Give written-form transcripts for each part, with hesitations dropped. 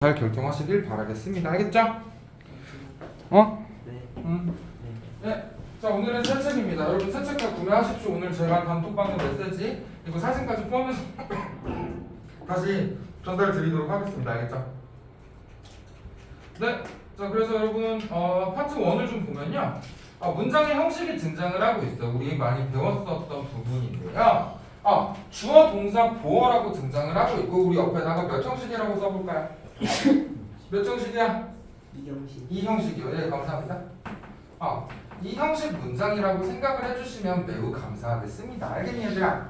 잘 결정하시길 바라겠습니다. 알겠죠? 어? 네. 네. 자, 오늘은 새 책입니다. 여러분 새 책과 구매하십시오. 오늘 제가 단톡방에 메시지 그리고 사진까지 포함해서 다시 전달 드리도록 하겠습니다. 알겠죠? 네. 자, 그래서 여러분 파트 1을 좀 보면요. 문장의 형식이 등장을 하고 있어요. 우리 많이 배웠었던 부분인데요. 주어 동사 보어라고 등장을 하고 있고 우리 옆에다가 몇 형식이라고 써볼까요? 몇 형식이야? 이 형식이요. 예, 감사합니다. 이 형식 문장이라고 생각을 해주시면 매우 감사하겠습니다. 알겠니 얘들아?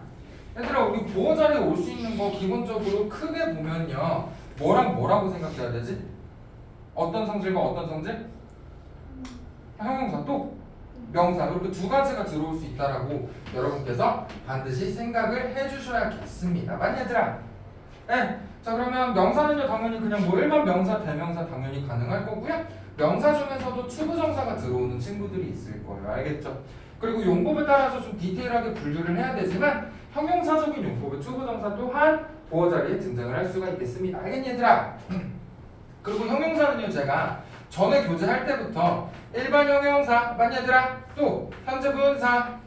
얘들아, 우리 보어 자리에 올 수 있는 거 기본적으로 크게 보면요, 뭐랑 뭐라고 생각해야 되지? 어떤 성질과 어떤 성질? 형용사 또 명사, 이렇게 두 가지가 들어올 수 있다라고 여러분께서 반드시 생각을 해주셔야겠습니다. 맞니 얘들아? 네. 자, 그러면 명사는요 당연히 그냥 뭐 일반 명사, 대명사 당연히 가능할 거고요. 명사 중에서도 추부정사가 들어오는 친구들이 있을 거예요. 알겠죠? 그리고 용법에 따라서 좀 디테일하게 분류를 해야 되지만 형용사적인 용법의 추부정사 또한 보어 자리에 등장을 할 수가 있겠습니다. 알겠니 얘들아? 그리고 형용사는요 제가 전에 교재할 때부터 일반 형용사, 맞니 얘들아? 또 현재 분사,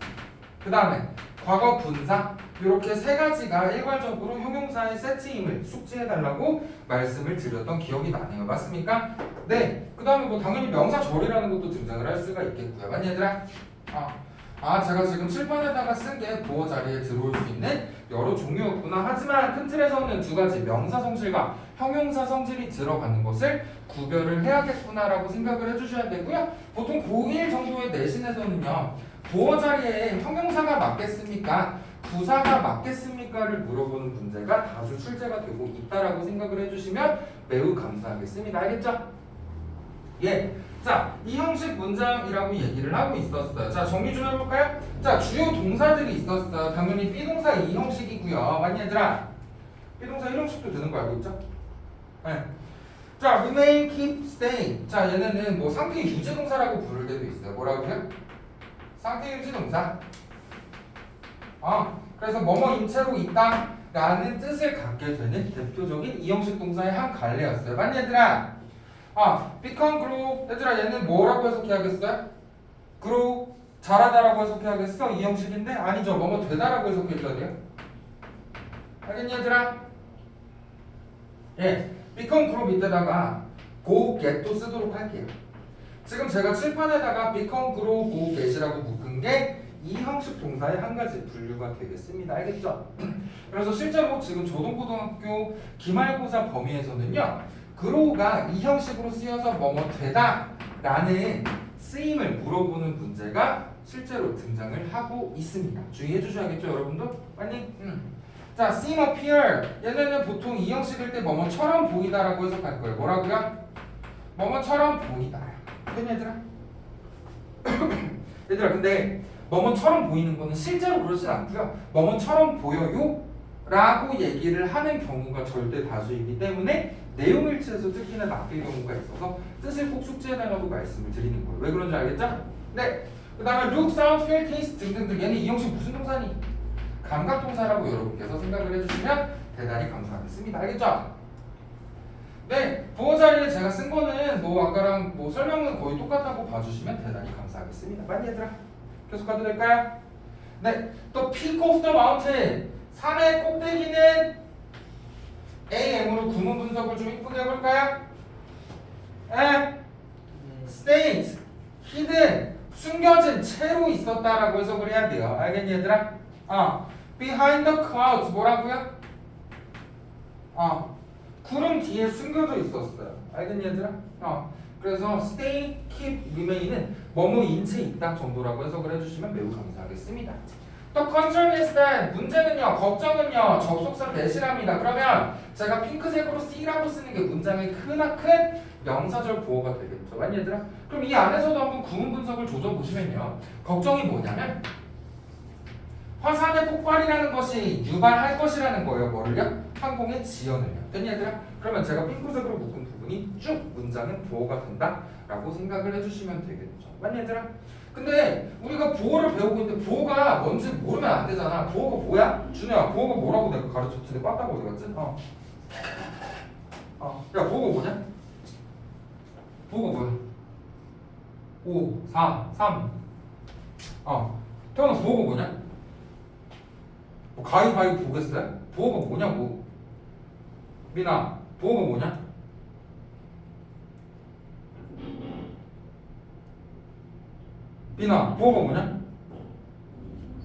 그 다음에 과거 분사, 이렇게 세 가지가 일괄적으로 형용사의 세트임을 숙지해달라고 말씀을 드렸던 기억이 나네요. 맞습니까? 네. 그 다음에 뭐 당연히 명사절이라는 것도 등장을 할 수가 있겠고요. 맞니 얘들아? 제가 지금 칠판에다가 쓴 게 보어 자리에 들어올 수 있는 여러 종류였구나. 하지만 큰 틀에서는 두 가지 명사 성질과 형용사 성질이 들어가는 것을 구별을 해야겠구나라고 생각을 해주셔야 되고요. 보통 고1 정도의 내신에서는요, 보어 자리에 형용사가 맞겠습니까? 부사가 맞겠습니까를 물어보는 문제가 다수 출제가 되고 있다라고 생각을 해주시면 매우 감사하겠습니다. 알겠죠? 예. 자, 이 형식 문장이라고 얘기를 하고 있었어요. 자, 정리 좀 해볼까요? 자, 주요 동사들이 있었어요. 당연히 비동사 이 형식이고요. 맞니 얘들아? 비동사 1형식도 되는 거 알고 있죠? 네. 자, remain, keep, stay. 자, 얘네는 뭐 상태 유지 동사라고 부를 때도 있어요. 뭐라고요? 상태 유지 동사. 그래서 뭐뭐인 채로 있다 라는 뜻을 갖게 되는 대표적인 이 형식 동사의 한 갈래였어요. 맞니 얘들아? become, grow. 얘들아, 얘는 뭐라고 해석해야겠어요? grow, 자라다라고 해석해야겠어? 이 형식인데? 아니죠. 뭐뭐 되다라고 해석해줘야 돼요. 알겠니 얘들아? 예, become, grow 밑에다가 go, get도 쓰도록 할게요. 지금 제가 칠판에다가 become, grow, go, get이라고 묶은 게 이 형식 동사의 한 가지 분류가 되겠습니다. 알겠죠? 그래서 실제로 지금 조동고등학교 기말고사 범위에서는요, grow가 이 형식으로 쓰여서 뭐뭐 되다 라는 쓰임을 물어보는 문제가 실제로 등장을 하고 있습니다. 주의해 주셔야겠죠, 여러분도? 빨리. 자, seem, appear. 얘네는 보통 이 형식일 때 뭐뭐처럼 보이다라고 해석할 거예요. 뭐라고요? 뭐뭐처럼 보이다. 됐니 얘들아? 얘들아, 근데 뭐뭐처럼 보이는 거는 실제로 그렇진 않고요. 뭐뭐처럼 보여요? 라고 얘기를 하는 경우가 절대 다수이기 때문에 내용일치에서 특히나 낚일 경우가 있어서 뜻을 꼭 숙지해달라고 말씀을 드리는 거예요. 왜 그런지 알겠죠? 네. 그 다음에 look, sound, feel, taste 등등등. 얘는 이 형식 무슨 동사니? 감각동사라고 여러분께서 생각을 해주시면 대단히 감사하겠습니다. 알겠죠? 네. 보어 자리에 제가 쓴 거는 뭐 아까랑 뭐 설명은 거의 똑같다고 봐주시면 대단히 감사하겠습니다. 맞니 얘들아? 계속 가도 될까요? 네. 또 peak of the mountain. 산의 꼭대기는 AM으로 구문 분석을 좀 이쁘게 해볼까요? state, hidden, 숨겨진 채로 있었다라고 해석을 해야 돼요. 알겠니 얘들아? behind the clouds 뭐라고요? 구름 뒤에 숨겨져 있었어요. 알겠니 얘들아? 그래서 stay, keep, remain은 뭐뭐인 채 있다 정도라고 해석을 해주시면 매우 감사하겠습니다. 또 concern is that 문제는요, 걱정은요, 접속사 대신합니다. 그러면 제가 핑크색으로 C라고 쓰는 게 문장의 크나큰 명사절 보호가 되겠죠. 맞니 얘들아? 그럼 이 안에서도 한번 구문 분석을 조져 보시면요, 걱정이 뭐냐면 화산의 폭발이라는 것이 유발할 것이라는 거예요. 뭐를요? 항공의 지연을요. 됐니 얘들아? 그러면 제가 핑크색으로 묶은 부분이 쭉 문장은 보호가 된다라고 생각을 해주시면 되겠죠. 맞니 얘들아? 근데 우리가 보호를 배우고 있는데 보호가 뭔지 모르면 안 되잖아. 보호가 뭐야? 준호야, 보호가 뭐라고 내가 가르쳤지? 내가 빠따가 어디 갔지? 야 보고 뭐냐? 보고 뭐야? 5, 4, 3. 태어나 보고 뭐냐? 뭐 가위바위보 보겠어요? 보고가 뭐냐고. 민아, 보고가 뭐냐? 민아, 보고가 뭐냐?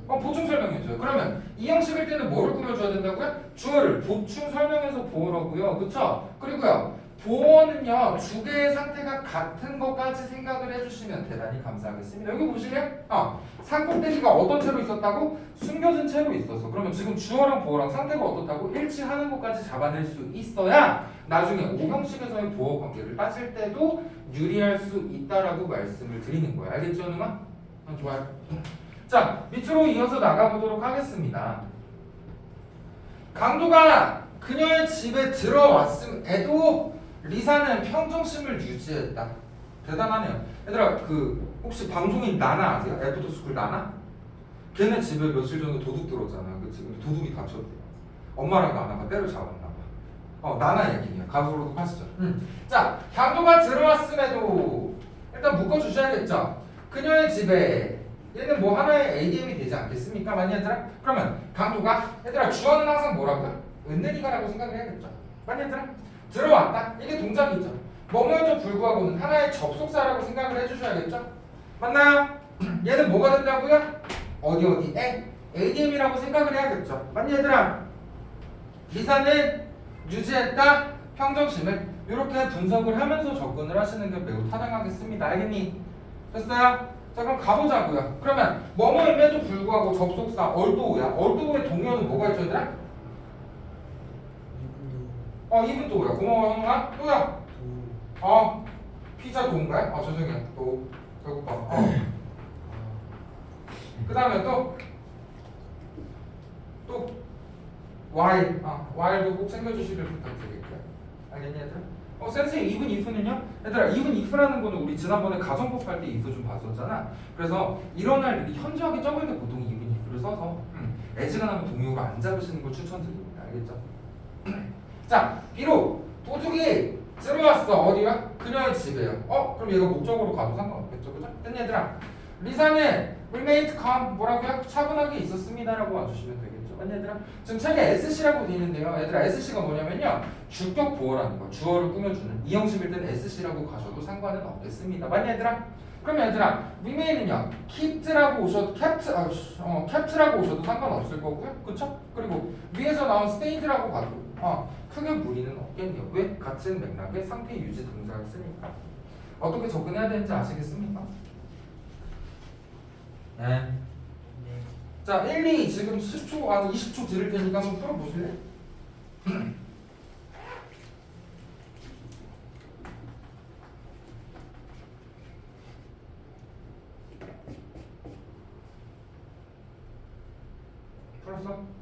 보충 설명해줘요. 그러면 이 형식일 때는 뭐를 꾸며줘야 된다고요? 주어를 보충 설명해서 보어라고요. 그쵸? 그리고요. 보어는요. 두 개의 상태가 같은 것까지 생각을 해주시면 대단히 감사하겠습니다. 여기 보시면 산꼭대기가 어떤 채로 있었다고? 숨겨진 채로 있었어. 그러면 지금 주어랑 보어랑 상태가 어떻다고? 일치하는 것까지 잡아낼 수 있어야 나중에 오형식에서의 보어 관계를 따질 때도 유리할 수 있다라고 말씀을 드리는 거예요. 알겠죠, 누나? 좋아요. 자, 밑으로 이어서 나가보도록 하겠습니다. 강도가 그녀의 집에 들어왔음에도 리사는 평정심을 유지했다. 대단하네요. 얘들아, 혹시 방송인 나나 아세요? 애프터스쿨 나나? 걔네 집에 며칠 전에 도둑 들어왔잖아요. 그치? 근데 도둑이 다쳤대요. 엄마랑 나나가 때를 잡았나 봐. 나나 얘기네요. 가수로도 하시죠. 자, 강도가 들어왔음에도 일단 묶어주셔야겠죠. 그녀의 집에 얘는 뭐 하나의 ADM이 되지 않겠습니까? 맞니 얘들아? 그러면 강도가 얘들아 주어는 항상 뭐라고요? 은는이가라고 생각을 해야겠죠. 맞니 얘들아? 들어왔다. 이게 동작이죠. 뭐뭐에도 불구하고는 하나의 접속사라고 생각을 해주셔야겠죠. 맞나요? 얘는 뭐가 된다고요? 어디에? ADM이라고 생각을 해야겠죠. 맞니 얘들아? 리사는 유지했다. 평정심을 이렇게 분석을 하면서 접근을 하시는 게 매우 타당하겠습니다. 알겠니? 됐어요? 자, 그럼 가보자고요. 그러면 뭐뭐임에도 불구하고 접속사 얼도우야. 얼도우의 동요는 뭐가 있죠, 얘들아? 이분 또야. 고마워, 형아. 또야. 피자 도인가요? 죄송해요. 또 배고파. 그 다음에 또 while. while도 꼭 챙겨주시길 부탁드릴게요. 알겠니, 얘들아? 센스의 even if는요? 얘들아, even if라는 거는 우리 지난번에 가정법 할 때 if 좀 봤었잖아. 그래서 일어날 일이 현저하게 적을 때 보통 even if를 써서 as가 나면 동요로 안 잡으시는 걸 추천드립니다. 알겠죠? 자, 비록 도둑이 들어왔어. 어디야? 그녀의 집에요. 그럼 얘가 목적으로 가도 상관없겠죠. 그죠? 됐니 얘들아? 리사는 remained calm. 뭐라고요? 차분하게 있었습니다라고 와주시면 되겠죠. 맞니 얘들아? 지금 책에 SC라고 되어 있는데요. 얘들아, SC가 뭐냐면요. 주격 보어라는 거. 주어를 꾸며주는 이 형식일 때는 SC라고 가셔도 상관은 없겠습니다. 맞니 얘들아? 그러면 얘들아, remain은요. keep라고 오셔도 capt라고 오셔도 상관없을 거고요. 그쵸? 그리고 위에서 나온 stayed라고 가도 크게 무리는 없겠네요. 왜? 같은 맥락의 상태 유지 동작을 쓰니까. 어떻게 접근해야 되는지 아시겠습니까? 네. 자, 1, 2 지금 10초, 20초 드릴 테니까 한번 풀어보실래요? 풀었어?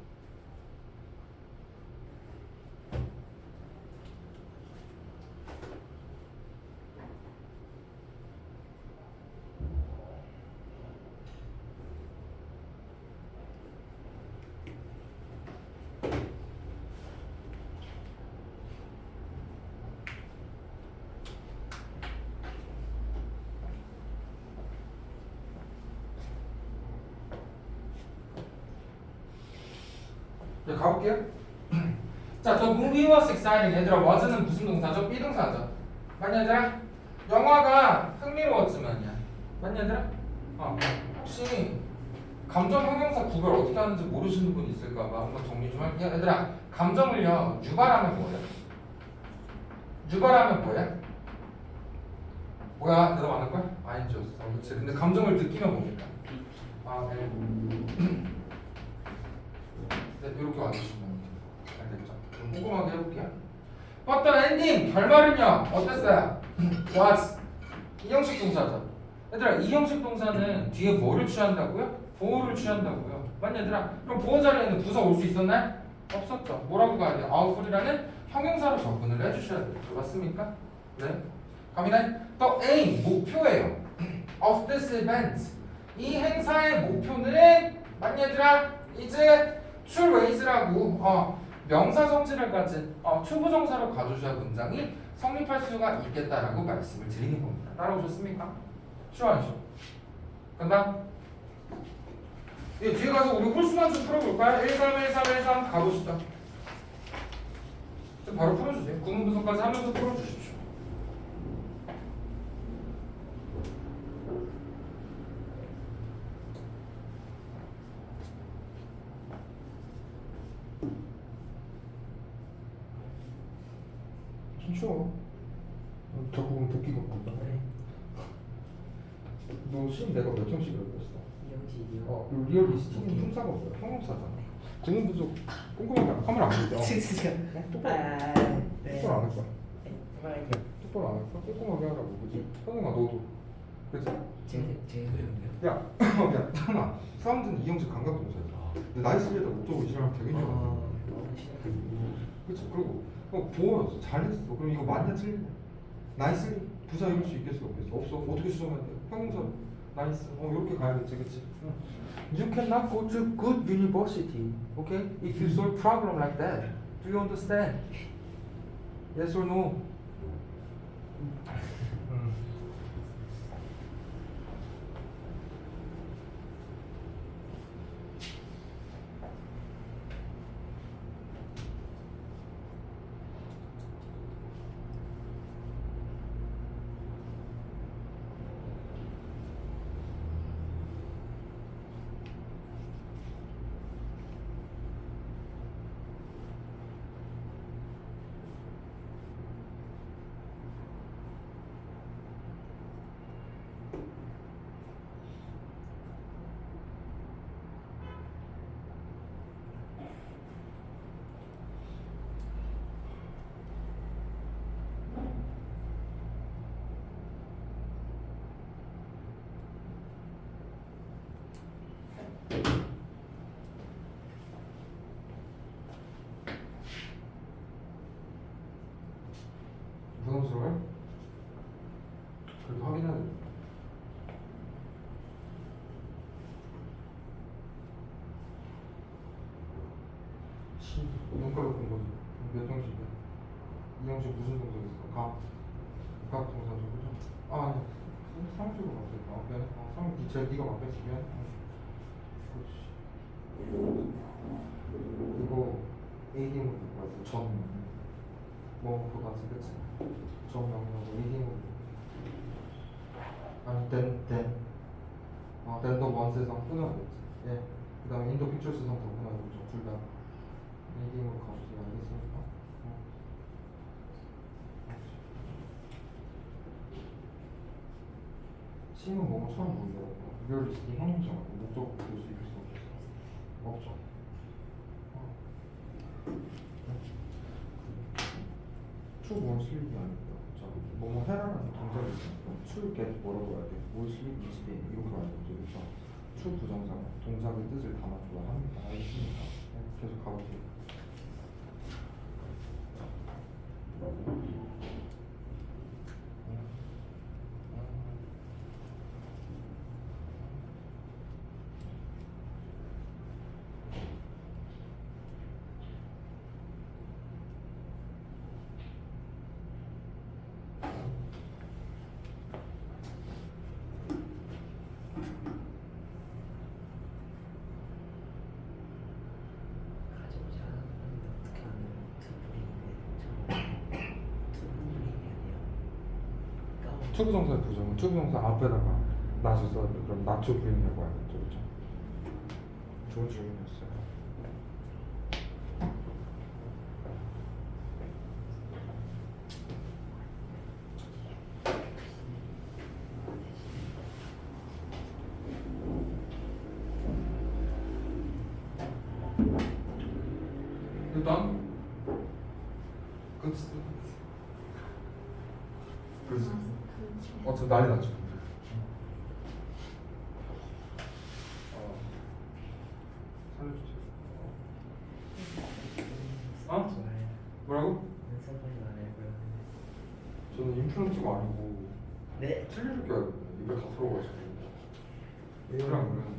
네, 가볼게요. 자, the movie was exciting. 얘들아, was는 무슨 동사죠? 비동사죠. 맞냐, 얘들아? 영화가 흥미로웠지만이야. 맞냐, 얘들아? 혹시 감정 형용사 구별 어떻게 하는지 모르시는 분 있을까봐 한번 정리 좀 할게요. 얘들아, 감정을요, 유발하면 뭐야? 유발하면 뭐야? 뭐야? 대답 안 할 거야? 아니죠. 그렇지. 근데 감정을 느끼면 뭡니까? 네. 네, 이렇게 와주시면 돼요. 알겠죠? 좀 꼼꼼하게 해볼게요. 어떤 엔딩 결말은요 어땠어요? was 이 형식 동사죠. 얘들아, 이 형식 동사는 뒤에 뭐를 취한다고요? 보호를 취한다고요. 맞니 얘들아? 그럼 보호 자리에는 부사 올 수 있었나요? 없었죠. 뭐라고 가야 돼요? out이라는 형용사로 접근을 해주셔야 돼요. 맞습니까? 네. 갑니다. 또 aim 목표예요. of this event 이 행사의 목표는 맞니 얘들아? 이제 two ways라고 명사 성질을 가진 초부정사를 가져줘야 문장이 성립할 수가 있겠다라고 말씀을 드리는 겁니다. 따라오셨습니까? 쉬워 안 쉬워? 간다? 예, 뒤에 가서 우리 홀수만 좀 풀어볼까요? 1, 3, 1, 3, 1, 3 가보시죠. 좀 바로 풀어주세요. 구문 분석까지 하면서 풀어주십시오. 쉬워. 자꾸 보면 듣기가 없다. 너 시험 내가 몇 형식으로 했어? 리얼리스틱은 품사가 없어요. 형용사잖아. 구문 분석 꼼꼼하게 카메라 안 보죠? 똑바로 안 할 거야. 똑바로 안 할 거야. 꼼꼼하게 하라고. 그지? 현웅아 너도. 그지? 야, 야, 현아. 사람들은 이 형식 감각동사야. 근데 나이스리에다 목적으로 이지랄하면 되겠냐? 그치? 그리고 보였어. 잘했어. 그럼 이거 맞냐 틀리냐? 나이스리 부사 이럴 수 있겠어 없겠어? 없어. 어떻게 수정해야 돼? 형용사 나이스. 이렇게 가야겠지, 그치? You cannot go to good university, okay? If you solve problem like that, do you understand? Yes or no? 부담스러워요? 그래도 확인해야 돼. 눈가로 본 거지. 몇 형식이야? 이 형식 무슨 동사 있어? 각 동사죠, 그죠? 아니, 상식으로 맞겠다. 미안해. 네가 맞겠지, 미안해. 그렇지. 이거 ADM으로 맞아. 전 뭐보다지, 그치? 전 명령으로 ADM으로. 아니, 댄더 원세상 끊어야겠지. 예. 그 다음에 인도 픽처스상 더 끊어야겠죠. 둘 다. ADM으로 가주세요. 알겠습니까? C는 뭐뭐 처음 보이더라고. 리얼리스틱 형용사 목적 볼수 있을 수 없겠어. 없죠. 뭘 슬립이 아니다. 자, 뭐뭐 해라라는 동작이 있으니까 to get 뭐라고 해야 돼? 뭘 슬립 is being 이렇게 말해야죠. 그래서 to 부정사 동작의 뜻을 담아줘야 합니다. 알겠습니까? 네, 계속 가볼게요. 투부정사의 부정은 투부정사 앞에다가 낫을 써야 돼. 그럼 not to bring이라고 하겠죠, 그렇죠? 좋은 질문이었어요. 일단 그치. 저 난리 났죠. 살려주세요. 뭐라고? 저는 인플루언서가 아니고 네. 틀릴 게 아니고 입에 다 들어가지고 그러면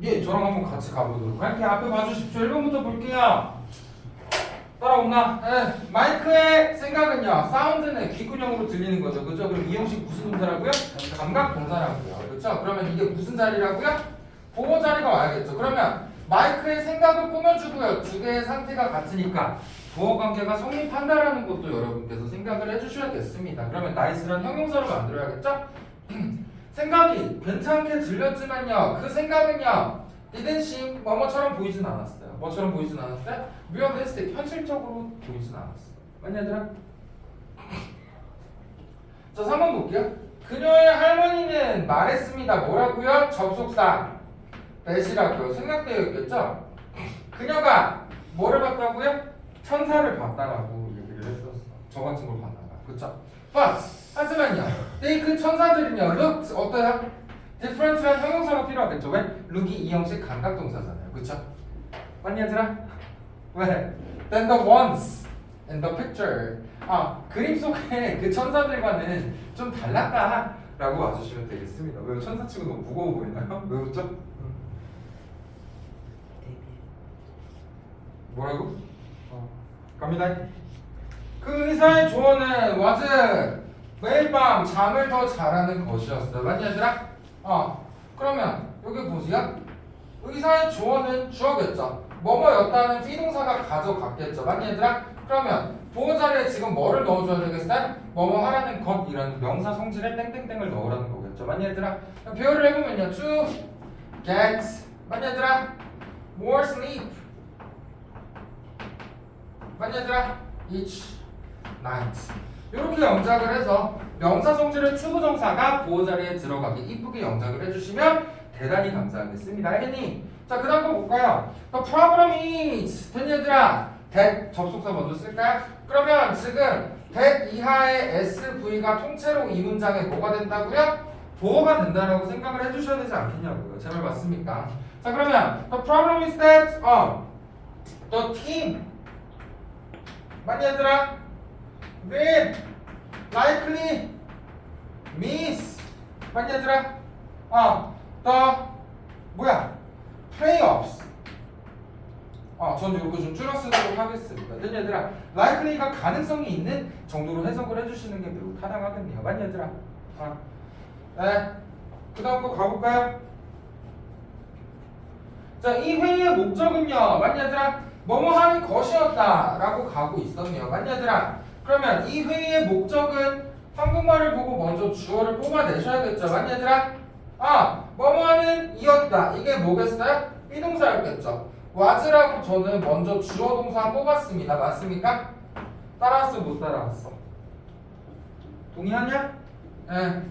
예, 저랑 한번 같이 가보도록 할게요. 앞에 봐주십시오. 1번부터 볼게요. 따라온나? 네. 마이크의 생각은요, 사운드는 귀근형으로 들리는 거죠. 그죠? 그럼 이 형식 무슨 동사라고요? 감각 동사라고요. 그렇죠? 그러면 이게 무슨 자리라고요? 보호 자리가 와야겠죠. 그러면 마이크의 생각을 꾸며주고요. 두 개의 상태가 같으니까 보호 관계가 성립한다라는 것도 여러분께서 생각을 해주셔야겠습니다. 그러면 나이스란 형용사로 만들어야겠죠? 생각이 괜찮게 들렸지만요, 그 생각은요, didn't seem 뭐뭐처럼 보이진 않았어요. 뭐처럼 보이진 않았어요? realistic, 현실적으로 보이진 않았어요. 맞냐 얘들아? 자, 3번 볼게요. 그녀의 할머니는 말했습니다. 뭐라고요? 접속사 that이라고요. 생략되어 있겠죠? 그녀가 뭐를 봤다고요? 천사를 봤다라고 얘기를 했었어. 저 같은 걸 봤나봐. 그쵸? But 하지만요, 그 천사들은요, looked 어때요? different한 형용사가 필요하겠죠. 왜? look이 이 형식 감각동사잖아요. 그쵸? 맞니 얘들아? 왜? than the ones in the picture. 아, 그림 속에 그 천사들과는 좀 달랐다 라고 와주시면 되겠습니다. 왜? 천사치고 너무 무거워 보이나요? 왜 웃죠? 뭐라고? 갑니다. 그 의사의 조언은 was 매일 밤 잠을 더 잘하는 것이었어. 맞니 얘들아? 그러면 여기 보세요. 의사의 조언은 주어겠죠. 뭐뭐였다는 비동사가 가져갔겠죠. 맞니 얘들아? 그러면 보호 자리에 지금 뭐를 넣어줘야 되겠어요? 뭐뭐 하라는 것이라는 명사 성질에 땡땡땡을 넣으라는 거겠죠. 맞니 얘들아? 배열을 해보면요. to get 맞니 얘들아? more sleep 맞니 얘들아? each night 이렇게 영작을 해서 명사 성질의 추구정사가 보호 자리에 들어가게 이쁘게 영작을 해주시면 대단히 감사하겠습니다. 알겠니? 자, 그 다음 거 볼까요? The problem is 됐니 얘들아? that 접속사 먼저 쓸까요? 그러면 지금 that 이하의 SV가 통째로 이 문장에 뭐가 된다고요? 보호가 된다라고 생각을 해주셔야 되지 않겠냐고요. 제 말 맞습니까? 자, 그러면 the problem is that the team 맞니 얘들아? will likely miss 맞니 얘들아? the playoffs 전 이렇게 좀 줄여 쓰도록 하겠습니다. 됐니 얘들아? likely가 가능성이 있는 정도로 해석을 해주시는 게 매우 타당하겠네요. 맞니 얘들아? 네. 그 다음 거 가볼까요? 자, 이 회의의 목적은요, 맞니 얘들아? 뭐뭐 하는 것이었다 라고 가고 있었네요. 맞니 얘들아? 그러면 이 회의의 목적은 한국말을 보고 먼저 주어를 뽑아내셔야겠죠. 맞니 얘들아? 뭐뭐 하는 이었다. 이게 뭐겠어요? 비동사였겠죠. was라고 저는 먼저 주어 동사 뽑았습니다. 맞습니까? 따라왔어 못 따라왔어? 동의하냐? 네.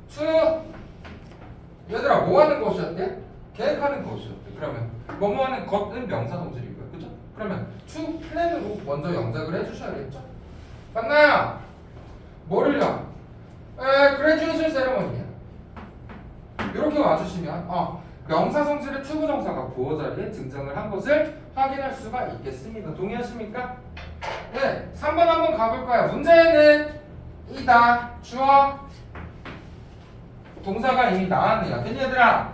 to 얘들아 뭐 하는 것이었대? 계획하는 것이었대. 그러면 뭐뭐 하는 것은 명사 동질이고요. 그죠? 그러면 to plan으로 먼저 영작을 해주셔야겠죠? 맞나요? 뭐를요? graduation ceremony야. 이렇게 와주시면 명사 성질의 추구정사가 보호 자리에 등장을 한 것을 확인할 수가 있겠습니다. 동의하십니까? 네, 3번 한번 가볼까요? 문제는 이다 주어 동사가 이미 나왔네요. 됐니 얘들아?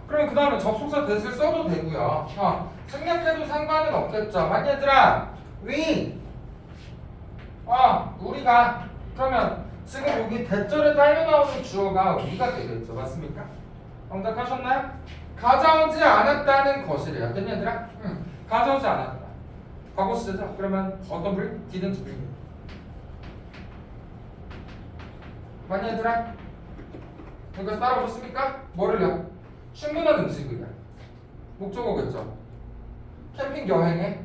그럼 그 다음에 접속사 that을 써도 되고요. 생략해도 상관은 없겠죠. 맞니 얘들아? we 우리가 그러면 지금 여기 대절에 딸려 나오는 주어가 we가 되겠죠. 맞습니까? 정답하셨나요? 가져오지 않았다는 것이래요. 됐니 얘들아? 가져오지 않았다. 과거 시제죠? 그러면 어떤 부위? didn't bring. 맞니 얘들아? 여기서 따라오셨습니까? 뭐를요? 충분한 음식을요. 목적어겠죠. 캠핑 여행에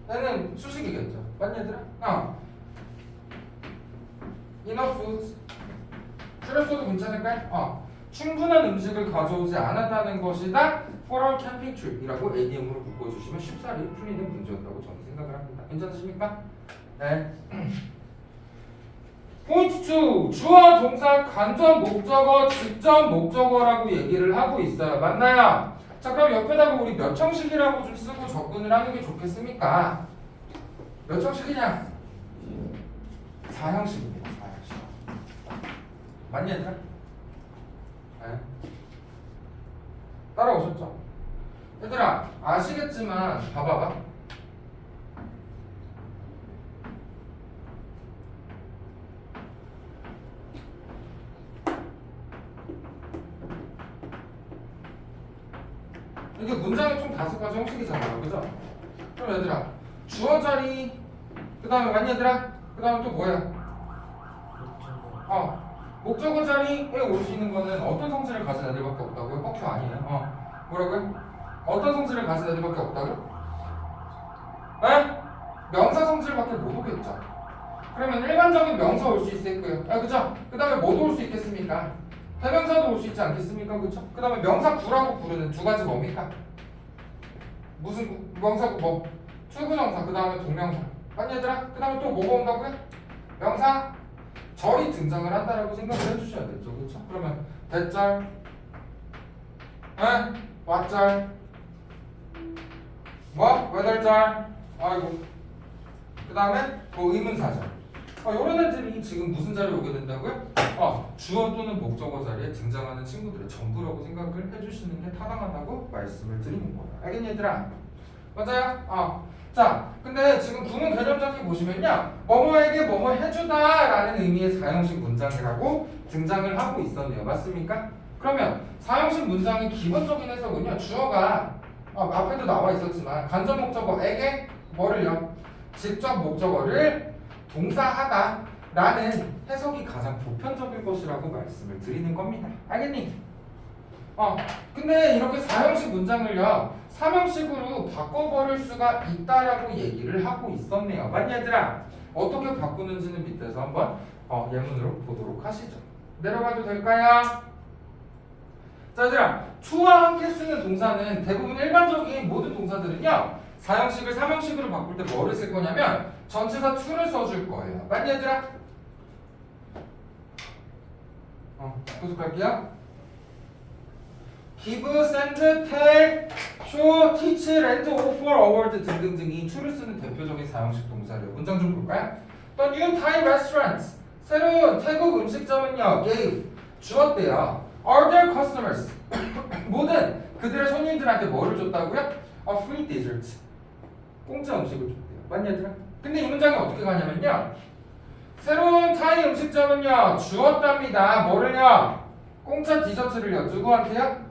얘는 수식이겠죠. 맞니 얘들아? enough food 줄였어도 괜찮을까요? 충분한 음식을 가져오지 않았다는 것이다. for our camping trip이라고 ADM으로 묶어주시면 쉽사리 풀리는 문제였다고 저는 생각을 합니다. 괜찮으십니까? 네. 포인트 2. 주어, 동사, 간접 목적어, 직접 목적어라고 얘기를 하고 있어요. 맞나요? 자, 그럼 옆에다가 우리 몇 형식이라고 좀 쓰고 접근을 하는 게 좋겠습니까? 몇 형식이냐? 4형식입니다. 4형식. 맞니 얘들아? 네. 따라오셨죠? 얘들아 아시겠지만 봐봐봐. 이게 문장의 총 5가지 형식이잖아요. 그죠? 그럼 얘들아 주어 자리 그 다음에 맞니 얘들아? 그 다음에 또 뭐야? 목적어 자리에 올 수 있는 거는 어떤 성질을 가진 애들밖에 없다고요? 뻑큐 아니에요. 뭐라고요? 어떤 성질을 가진 애들밖에 없다고? 에? 명사 성질밖에 못 오겠죠. 그러면 일반적인 명사 올 수 있을 거예요. 그죠? 그 다음에 뭐도 올 수 있겠습니까? 대명사도 올 수 있지 않겠습니까? 그죠? 그 다음에 명사 구라고 부르는 2가지 뭡니까? 무슨 명사구 뭐? 출구정사 그 다음에 동명사 맞니 얘들아? 그 다음에 또 뭐가 온다고요? 명사 절이 등장을 한다라고 생각을 해주셔야겠죠. 그렇죠? 그러면 대절 왓절 뭐? 왜들절 아이고 그 다음에 뭐 의문사절 이런 애들이 지금 무슨 자리에 오게 된다고요? 주어 또는 목적어 자리에 등장하는 친구들의 전부라고 생각을 해주시는 게 타당하다고 말씀을 드리는 거예요. 알겠니 얘들아? 맞아요? 자, 근데 지금 구문 개념적이 보시면요. 뭐뭐에게 뭐뭐 해주다 라는 의미의 사형식 문장이라고 등장을 하고 있었네요. 맞습니까? 그러면 사형식 문장의 기본적인 해석은요. 주어가 앞에도 나와 있었지만 간접 목적어에게 뭐를요? 직접 목적어를 동사하다 라는 해석이 가장 보편적일 것이라고 말씀을 드리는 겁니다. 알겠니? 근데 이렇게 사형식 문장을요. 3형식으로 바꿔버릴 수가 있다라고 얘기를 하고 있었네요. 맞니 얘들아? 어떻게 바꾸는지는 밑에서 한번 예문으로 보도록 하시죠. 내려가도 될까요? 자 얘들아 to와 함께 쓰는 동사는 대부분 일반적인 모든 동사들은요 4형식을 3형식으로 바꿀 때 뭐를 쓸 거냐면 전치사 to를 써줄 거예요. 맞니 얘들아? 계속할게요. give, send, tell, show, teach, lend, offer, award 등등등이 to를 쓰는 대표적인 사형식 동사래요. 문장 좀 볼까요? The new Thai restaurants 새로운 태국 음식점은요 gave 주었대요. All their customers 모든 그들의 손님들한테 뭐를 줬다고요? A free dessert 공짜 음식을 줬대요. 맞니 얘들아? 근데 이 문장이 어떻게 가냐면요 새로운 타이 음식점은요 주었답니다. 뭐를요? 공짜 디저트를요. 누구한테요?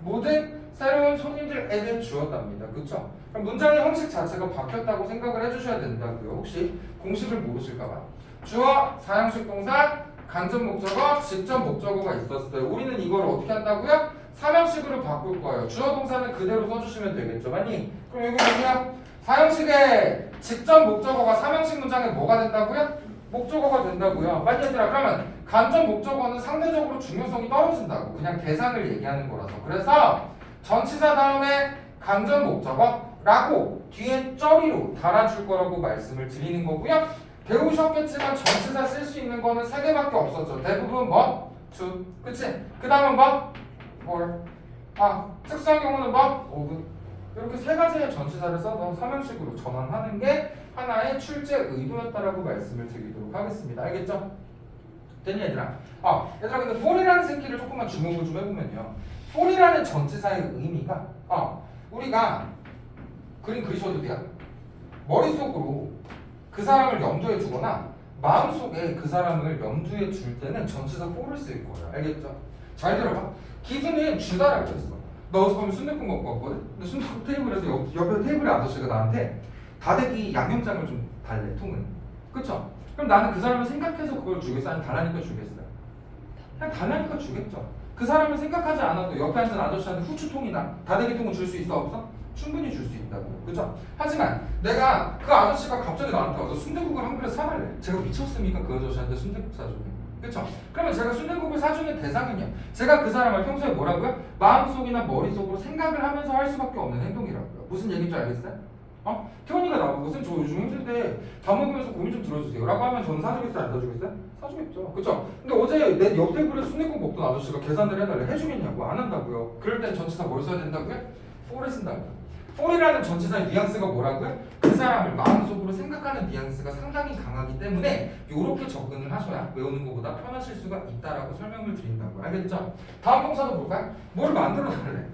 모든 새로운 손님들에게 주었답니다. 그쵸? 그럼 문장의 형식 자체가 바뀌었다고 생각을 해주셔야 된다고요. 혹시 공식을 모르실까봐. 주어, 사형식 동사, 간접 목적어, 직접 목적어가 있었어요. 우리는 이걸 어떻게 한다고요? 3형식으로 바꿀 거예요. 주어 동사는 그대로 써주시면 되겠죠. 맞니? 그럼 여기 보세요. 사형식의 직접 목적어가 3형식 문장에 뭐가 된다고요? 목적어가 된다고요. 맞니 얘들아? 그러면 간접 목적어는 상대적으로 중요성이 떨어진다고. 그냥 대상을 얘기하는 거라서. 그래서 전치사 다음에 간접 목적어라고 뒤에 쩌리로 달아줄 거라고 말씀을 드리는 거고요. 배우셨겠지만 전치사 쓸 수 있는 거는 3개밖에 없었죠. 대부분 뭐? to. 그치? 그 다음은 뭐? or. 특수한 경우는 뭐? of. 이렇게 3가지의 전치사를 써서 3형식으로 전환하는 게 하나의 출제 의도였다라고 말씀을 드리도록 하겠습니다. 알겠죠? 됐니 얘들아? 얘들아 근데 for이라는 새끼를 조금만 주목을 좀 해보면요. for이라는 전치사의 의미가 우리가 그림 그리셔도 돼요. 머릿속으로 그 사람을 염두에 두거나 마음속에 그 사람을 염두에 둘 때는 전치사 for를 쓸 거예요. 알겠죠? 잘 들어봐. 기준은 주다라고 했어. 너 어서 보면 순댓국 먹고 왔거든? 근데 순댓국 테이블에서 옆에 테이블의 아저씨가 나한테 다대기 양념장을 좀 달래, 통은. 그쵸? 그럼 나는 그 사람을 생각해서 그걸 주겠어? 아니면 달라니까 주겠어요? 그냥 달라니까 주겠죠. 그 사람을 생각하지 않아도 옆에 앉은 아저씨한테 후추통이나 다대기통을 줄 수 있어? 없어? 충분히 줄 수 있다고요. 그죠? 하지만 내가 그 아저씨가 갑자기 나한테 와서 순댓국을 한 그릇 사달래. 제가 미쳤습니까? 그 아저씨한테 순댓국 사주게. 그쵸? 그러면 제가 순댓국을 사주는 대상은요. 제가 그 사람을 평소에 뭐라고요? 마음속이나 머릿속으로 생각을 하면서 할 수밖에 없는 행동이라고요. 무슨 얘기인지 알겠어요? 태원이가 나보고 쌤 저 요즘 힘든데 밥 먹으면서 고민 좀 들어주세요 라고 하면 저는 사주겠어요? 안 사주겠어요? 사주겠죠. 그쵸? 근데 어제 내 옆 테이블에 순댓국 먹던 아저씨가 계산을 해달래. 해주겠냐고? 안 한다고요. 그럴 땐 전치사 뭘 써야 된다고요? for를 쓴다고요. for이라는 전치사의 뉘앙스가 뭐라고요? 그 사람을 마음속으로 생각하는 뉘앙스가 상당히 강하기 때문에 이렇게 접근을 하셔야 외우는 것보다 편하실 수가 있다라고 설명을 드린다고요. 알겠죠? 다음 동사도 볼까요? 뭘 만들어 달래?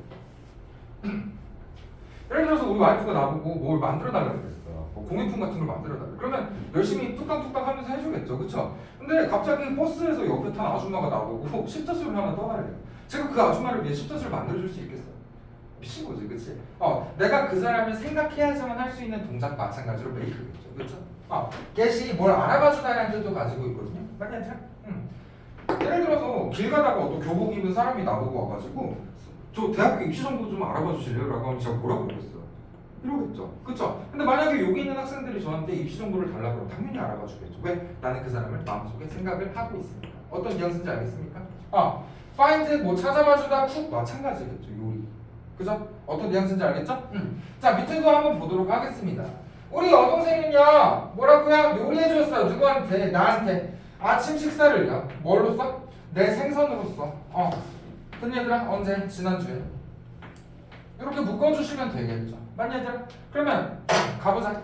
예를 들어서 우리 와이프가 나보고 뭘 만들어 달라고 그랬어. 뭐 공예품 같은 걸 만들어 달래. 그러면 열심히 뚝딱뚝딱 하면서 해주겠죠. 그쵸? 근데 갑자기 버스에서 옆에 탄 아줌마가 나보고 십자수를 하나 떠달래요. 제가 그 아줌마를 위해 십자수를 만들어줄 수 있겠어요? 미친 거지, 그치? 내가 그 사람을 생각해야지만 할 수 있는 동작 마찬가지로 메이크겠죠, 그쵸? get이 뭘 알아봐주다라는 뜻도 가지고 있거든요. 맞지 않죠? 예를 들어서 길 가다가 어떤 교복 입은 사람이 나보고 와가지고 저 대학교 입시 정보 좀 알아봐 주실래요? 라고 하면 제가 뭐라고 그랬어요? 이러겠죠, 그쵸? 근데 만약에 여기 있는 학생들이 저한테 입시 정보를 달라고 그러면 당연히 알아봐 주겠죠. 왜? 나는 그 사람을 마음속에 생각을 하고 있으니까. 어떤 뉘앙스인지 알겠습니까? find 뭐 찾아봐주다 쿡 마찬가지겠죠, 요리. 그죠? 어떤 뉘앙스인지 알겠죠? 자, 밑에도 한번 보도록 하겠습니다. 우리 여동생은요, 뭐라고요? 요리해줬어요. 누구한테? 나한테. 아침 식사를요. 뭘로 써? 내 생선으로 써. 근데 얘들아, 언제? 지난주에. 이렇게 묶어주시면 되겠죠. 맞니 얘들아? 그러면 가보자.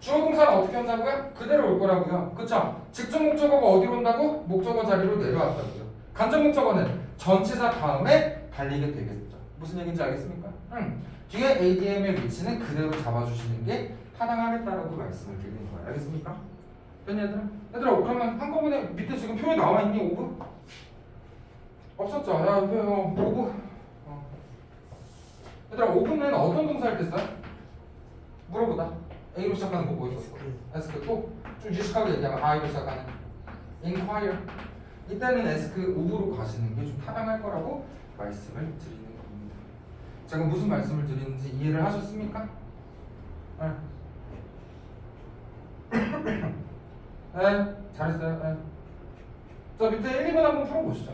주어 동사는 어떻게 한다고요? 그대로 올 거라고요. 그쵸? 직접 목적어가 어디로 온다고? 목적어 자리로 내려왔다고요. 간접 목적어는 전치사 다음에 달리게 되겠죠. 무슨 얘기인지 알겠습니까? 뒤에 ADM의 위치는 그대로 잡아주시는 게 타당하겠다라고 말씀을 드리는 거예요. 알겠습니까? 됐니 얘들아? 얘들아, 그러면 한꺼번에 밑에 지금 표에 나와 있니? 오브? 없었죠? 야, 오브. 얘들아, 오브는 어떤 동사를 때 써요? 물어보다. A로 시작하는 거 뭐 있었어? 에스크. 또 좀 유식하게 얘기하면 I로 시작하는 inquire. 이때는 에스크 오브로 가시는 게 좀 타당할 거라고 말씀을 드리는 겁니다. 제가 무슨 말씀을 드리는지 이해를 하셨습니까? 네, 잘했어요. 네. 자, 밑에 1, 2번 한번 풀어보시죠.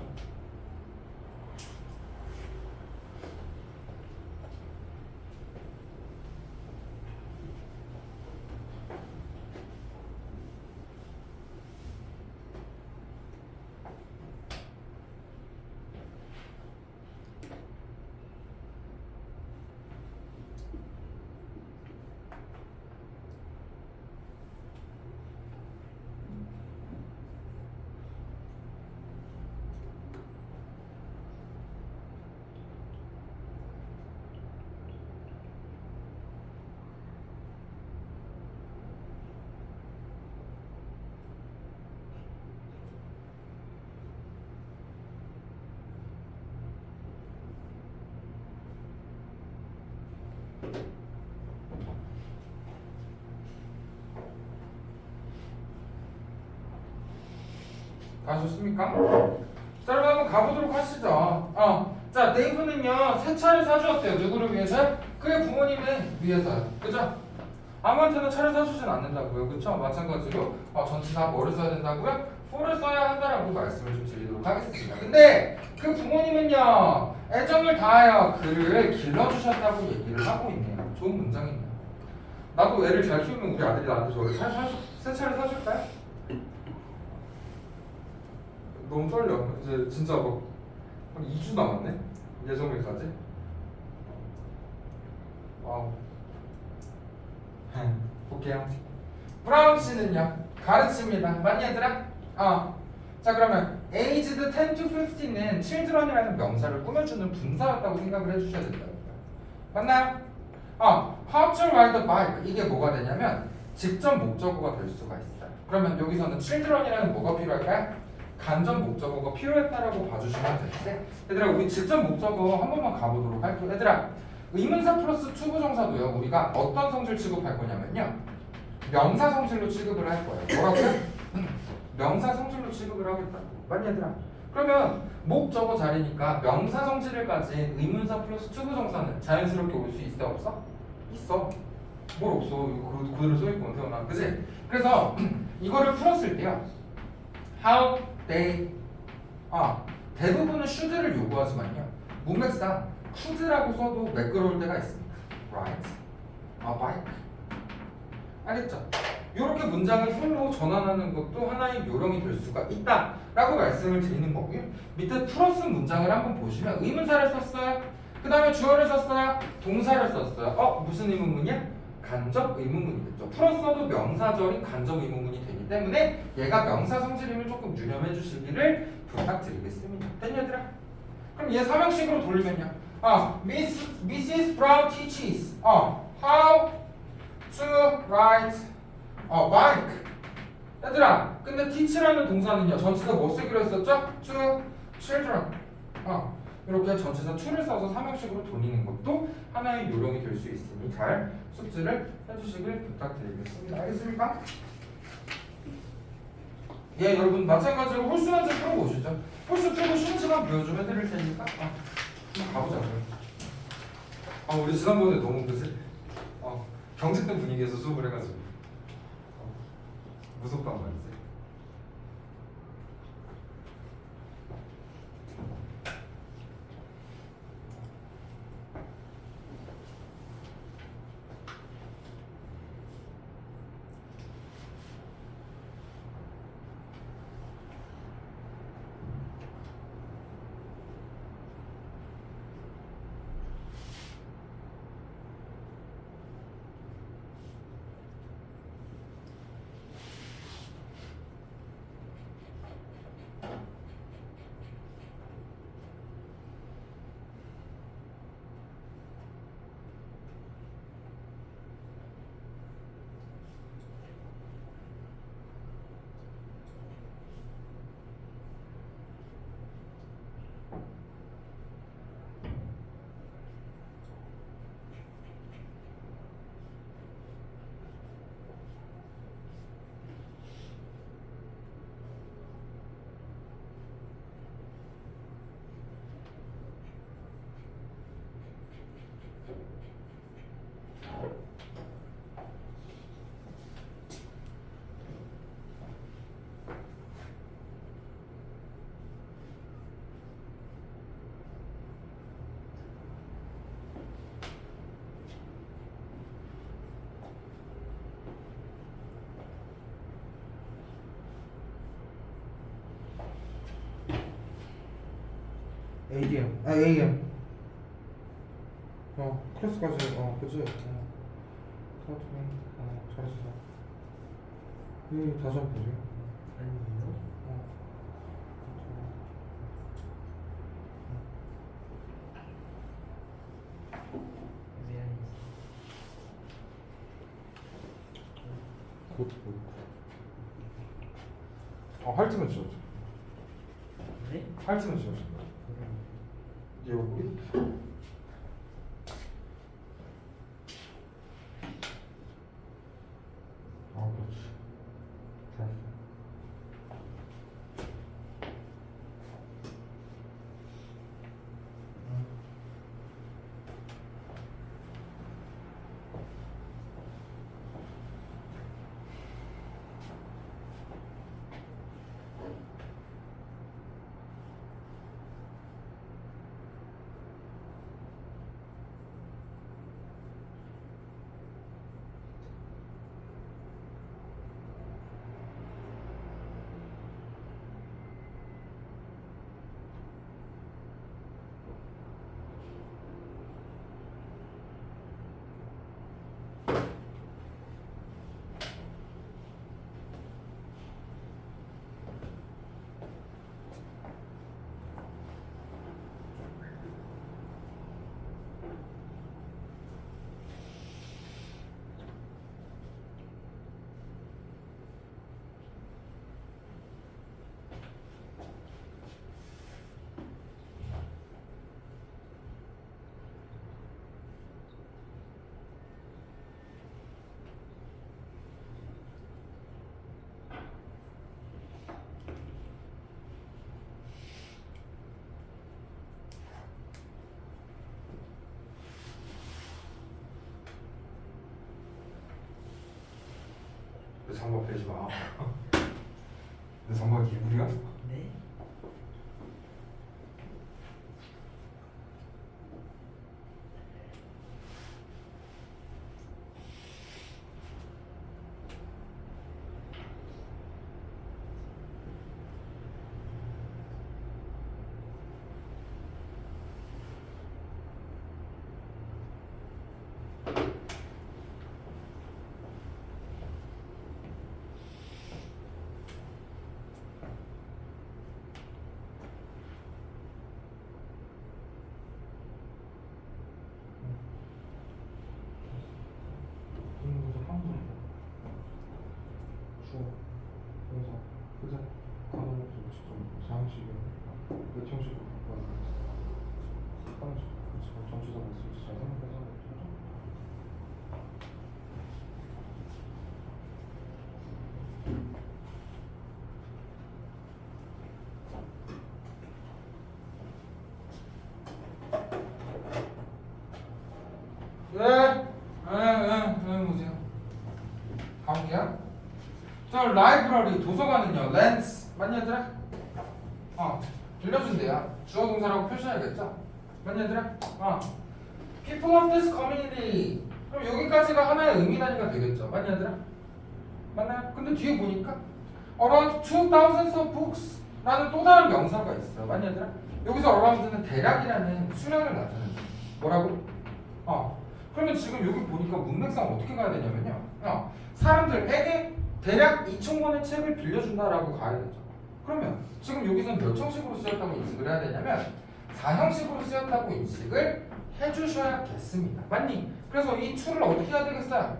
아셨습니까? 자, 여러분 한번 가보도록 하시죠. 자, 데이브는요 새 차를 사주었대요. 누구를 위해서? 그의 부모님을 위해서요. 그죠? 아무한테나 차를 사주진 않는다고요. 그쵸? 마찬가지로 전치사 뭐를 써야 된다고요? for를 써야 한다라고 말씀을 좀 드리도록 하겠습니다. 근데 그 부모님은요 애정을 다하여 그를 길러주셨다고 얘기를 하고 있네요. 좋은 문장이네요. 나도 애를 잘 키우면 우리 아들이 나한테 새 차를 사줄까요? 너무 떨려. 이제 진짜 막 한 2주 남았네? 예정일까지. 와우. 볼게요. 브라운 씨는요 가르칩니다. 맞니 얘들아? 자, 그러면 aged 10 to 15는 children이라는 명사를 꾸며주는 분사였다고 생각을 해주셔야 된다고요. 맞나요? how to ride a bike 이게 뭐가 되냐면 직접 목적어가 될 수가 있어요. 그러면 여기서는 children이라는 뭐가 필요할까요? 간접 목적어가 필요했다라고 봐주시면 되는데, 얘들아 우리 직접 목적어 한 번만 가보도록 할게요. 얘들아, 의문사 플러스 투부정사도요 우리가 어떤 성질 취급할 거냐면요 명사 성질로 취급을 할 거예요. 뭐라고요? 명사 성질로 취급을 하겠다고. 맞니 얘들아? 그러면 목적어 자리니까 명사 성질을 가진 의문사 플러스 투부정사는 자연스럽게 올 수 있어 없어? 있어. 뭘 없어. 이거 그대로 써있고 태어나. 그지? 그래서 이거를 풀었을 때요 how they 대부분은 should를 요구하지만요 문맥상 could라고 써도 매끄러울 때가 있습니다. right? bike. 알겠죠? 이렇게 문장을 풀로 전환하는 것도 하나의 요령이 될 수가 있다라고 말씀을 드리는 거고요. 밑에 풀어 쓴 문장을 한번 보시면 의문사를 썼어요. 그 다음에 주어를 썼어요? 동사를 썼어요. 무슨 의문문이야? 간접 의문문이겠죠. 풀었어도 명사절인 간접 의문문이 되기 때문에 얘가 명사 성질임을 조금 유념해 주시기를 부탁드리겠습니다. 됐니 얘들아? 그럼 얘 삼형식으로 돌리면요. Mrs. Brown teaches how to ride a bike. 얘들아, 근데 teach라는 동사는요, 전치사 뭐 쓰기로 했었죠? To children. 이렇게 전치사 to를 써서 삼형식으로 돌리는 것도 하나의 요령이 될 수 있으니 잘 숙지를 해주시길 부탁드리겠습니다. 알겠습니까? 예, 여러분 마찬가지로 홀수만 좀 풀어보시죠. 홀수 풀고 쉬는 시간 보여 좀 해드릴 테니까 한번 가보자고요. 우리 지난번에 너무 그지? 경직된 분위기에서 수업을 해가지고 무섭단 말이지. ADM, AM. 클래스까지, 그치? 잘했어. 다시 한번 보세요. 아니요. 곧. 할트면 지워줘. 네? 할트면 지워줘. 이거 뭐지? 그렇지. 잘했어. 내 장갑 빼지 마. 내 장갑 기분이야? 네? 그죠? 가능한 좀 사형식이야. 몇 형식으로 바꿔야 돼? 사형식. 그렇죠. 전치사 말씀지 잘 생각해서 그죠? 보세요. 가볼게요. 저 라이브러리 도서관은요, 렌스 맞니 얘들아? 빌려준대요. 주어 동사라고 표시해야겠죠? 맞니 얘들아? People of this community. 그럼 여기까지가 하나의 의미 단위가 되겠죠? 맞니 얘들아? 맞나요? 근데 뒤에 보니까 around 2,000 of books 라는 또 다른 명사가 있어. 맞니 얘들아? 여기서 around는 대략이라는 수량을 나타낸다. 뭐라고? 그러면 지금 여기 보니까 문맥상 어떻게 가야 되냐면요. 사람들에게 대략 2,000권의 책을 빌려준다라고 가야 되죠. 그러면 지금 여기서는 몇 형식으로 쓰였다고 인식을 해야 되냐면 4형식으로 쓰였다고 인식을 해주셔야겠습니다. 맞니? 그래서 이 to를 어떻게 해야 되겠어요?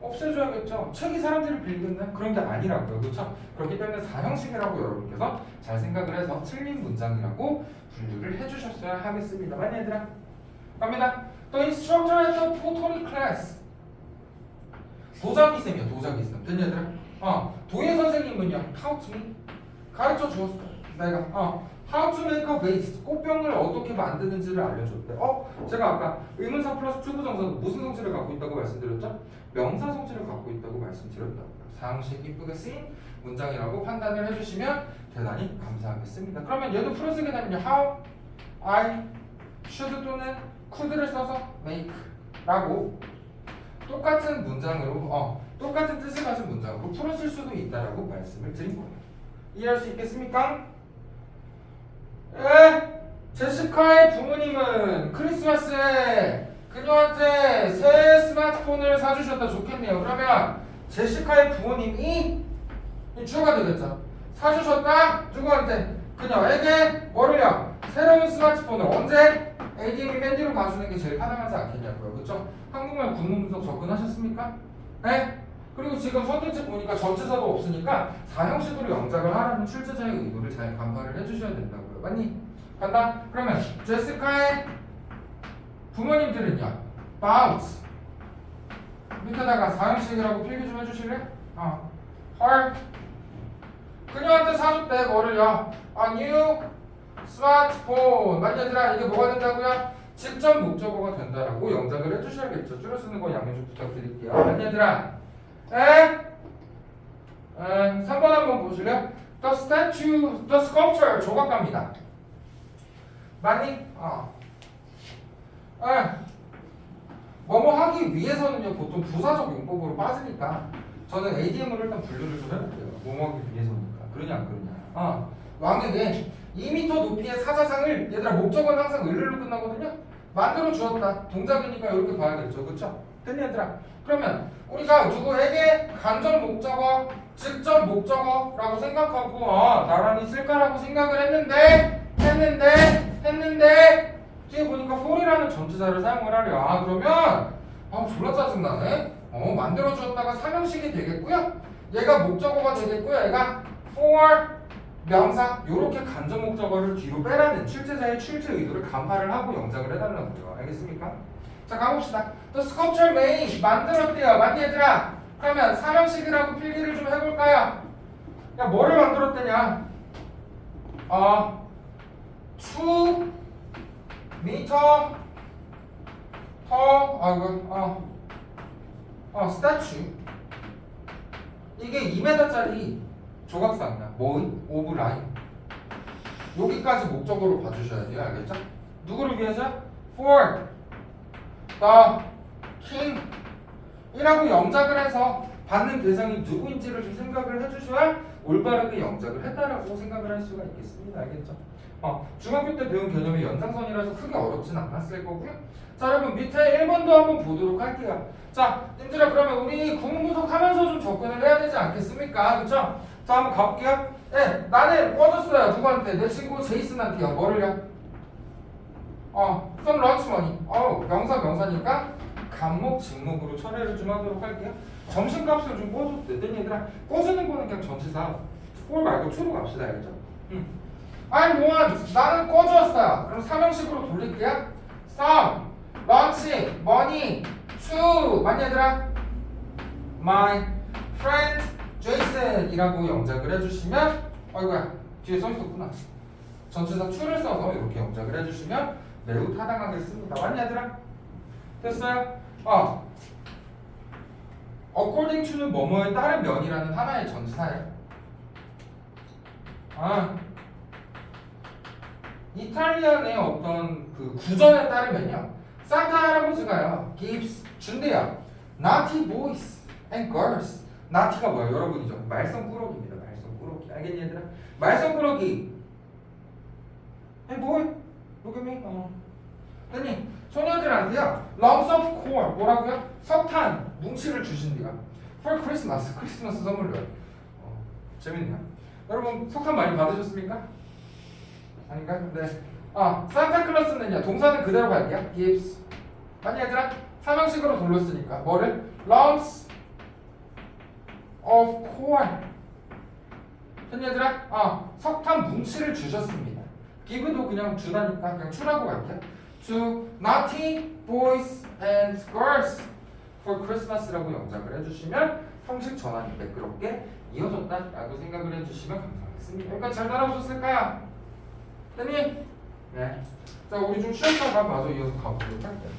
없애줘야겠죠. 책이 사람들을 빌리겠나? 그런 게 아니라고요. 그렇죠? 그렇기 때문에 4형식이라고 여러분께서 잘 생각을 해서 틀린 문장이라고 분류를 해주셨어야 하겠습니다. 맞니 얘들아? 갑니다. The instructor at the pottery class. 도자기 쌤이야, 도자기 쌤. 됐니 얘들아? 도예 선생님은요, taught me. 가르쳐 주었어. 내가 how to make a vase. 꽃병을 어떻게 만드는지를 알려줬대. 제가 아까 의문사 플러스 투부 정사도 무슨 성질을 갖고 있다고 말씀드렸죠? 명사 성질을 갖고 있다고 말씀드렸다고요. 사형식 이쁘게 쓰인 문장이라고 판단을 해주시면 대단히 감사하겠습니다. 그러면 얘도 풀어쓰게 되면요, how, I, should 또는 could를 써서 make라고 똑같은 문장으로 똑같은 뜻을 가진 문장으로 풀었을 수도 있다라고 말씀을 드린 거예요. 이해할 수 있겠습니까? 제시카의 부모님은 크리스마스에 그녀한테 새 스마트폰을 사주셨다. 좋겠네요. 그러면 제시카의 부모님이 주어가 되겠죠. 사주셨다. 누구한테? 그녀에게 뭐를요? 새로운 스마트폰을 언제? ADM이 맨 뒤로 가주는 게 제일 가능하지 않겠냐고요. 그렇죠? 한국말 구문 분석 접근하셨습니까? 네? 그리고 지금 선택지 보니까 전치사도 없으니까 4형식으로 영작을 하라는 출제자의 의도를 잘 간파를 해주셔야 된다고요. 맞니? 간다? 그러면 제시카의 부모님들은요, about 밑에다가 4형식이라고 필기 좀 해주실래? her 그녀한테 사줬대. 뭐를요? A new smartphone. 맞니 얘들아? 이게 뭐가 된다고요? 직접 목적어가 된다라고 영작을 해주셔야겠죠. 줄여 쓰는 거 양해 좀 부탁드릴게요. 맞니 얘들아? 3번 한번 보실래요? The statue, the sculpture 조각가입니다. 맞니? 뭐뭐 하기 위해서는요 보통 부사적 용법으로 빠지니까 저는 ADM으로 일단 분류를 좀 해볼게요. 뭐뭐 하기 위해서니까. 그러냐 안 그러냐. 왕에게 2m 높이의 사자상을 얘들아 목적어는 항상 을로 끝나거든요. 만들어 주었다. 동작이니까 이렇게 봐야겠죠. 그쵸? 됐니 얘들아? 그러면 우리가 누구에게 간접 목적어, 직접 목적어라고 생각하고 나란히 쓸까라고 생각을 했는데 뒤에 보니까 for이라는 전치사를 사용을 하려. 그러면 졸라 짜증나네. 만들어 주었다가 사명식이 되겠고요. 얘가 목적어가 되겠고요. 얘가 for 명사 요렇게 간접 목적어를 뒤로 빼라는 출제자의 출제 의도를 간파를 하고 영작을 해달라고요. 알겠습니까? 자 가봅시다. The sculpture made 만들었대요. 맞니 얘들아? 그러면 사명식이라고 필기를 좀 해볼까요? 야 뭐를 만들었대냐? 2 미터 스태츄 이게 2m짜리 조각상이야. 뭐의? 오브 라인. 여기까지 목적으로 봐주셔야 돼요. 알겠죠? 누구를 위해서? For the king 이라고 영작을 해서 받는 대상이 누구인지를 좀 생각을 해주셔야 올바르게 영작을 했다라고 생각을 할 수가 있겠습니다. 알겠죠? 중학교 때 배운 개념의 연장선이라서 크게 어렵진 않았을 거고요. 자 여러분 밑에 1번도 한번 보도록 할게요. 자 님들아 그러면 우리 구문 분석하면서 좀 접근을 해야 되지 않겠습니까? 그쵸? 자 한번 가볼게요. 네, 나는 꺼줬어요. 누구한테? 내 친구 제이슨한테요. 뭐를요? some lunch money. 명사니까 간목 직목으로 처리를 좀 하도록 할게요. 점심값을 좀 꿔줬대. 얘들아 꿔주는 거는 그냥 전치사 for 말고 to로 갑시다. 알겠죠? I want 나는 꺼주었어요. 그럼 삼형식으로 돌릴게요. some lunch money to 많이 얘들아 my friend Jason 이라고 영작을 해주시면 어이구야 뒤에 써있었구나. 전체사 to를 써서 이렇게 영작을 해주시면 매우 타당하겠습니다. 맞니 얘들아? 됐어요? according to는 뭐뭐에 따르면이라는 하나의 전치사예요. 이탈리안의 어떤 그 구전에 따르면요, 산타 할아버지가요 gives 준대요 naughty boys and girls. naughty가 뭐야? 여러분이죠. 말썽꾸러기입니다. 말썽꾸러기. 알겠니 얘들아? 말썽꾸러기. Hey boy, look at me. 아니 소녀들한테요 lumps of corn 뭐라고요? 석탄 뭉치를 주신대요. For Christmas 크리스마스 선물로요. 재밌네요. 여러분 석탄 많이 받으셨습니까? 아닌가? 네. 산타클로스는요 동사는 그대로 갈게요. gives. 아니 얘들아 삼형식으로 돌렸으니까 뭐를? lumps of corn. 아니 얘들아 석탄 뭉치를 주셨습니다. give도 그냥 주다니까 그냥 추라고 갈게요. to naughty boys and girls for Christmas라고 영작을 해주시면 형식 전환이 매끄럽게 이어졌다라고 생각을 해주시면 감사하겠습니다. 여기까지 잘 따라오셨을까요? 됐니? 네. 자, 우리 좀 시험차가 마저 이어서 가보도록 할게요.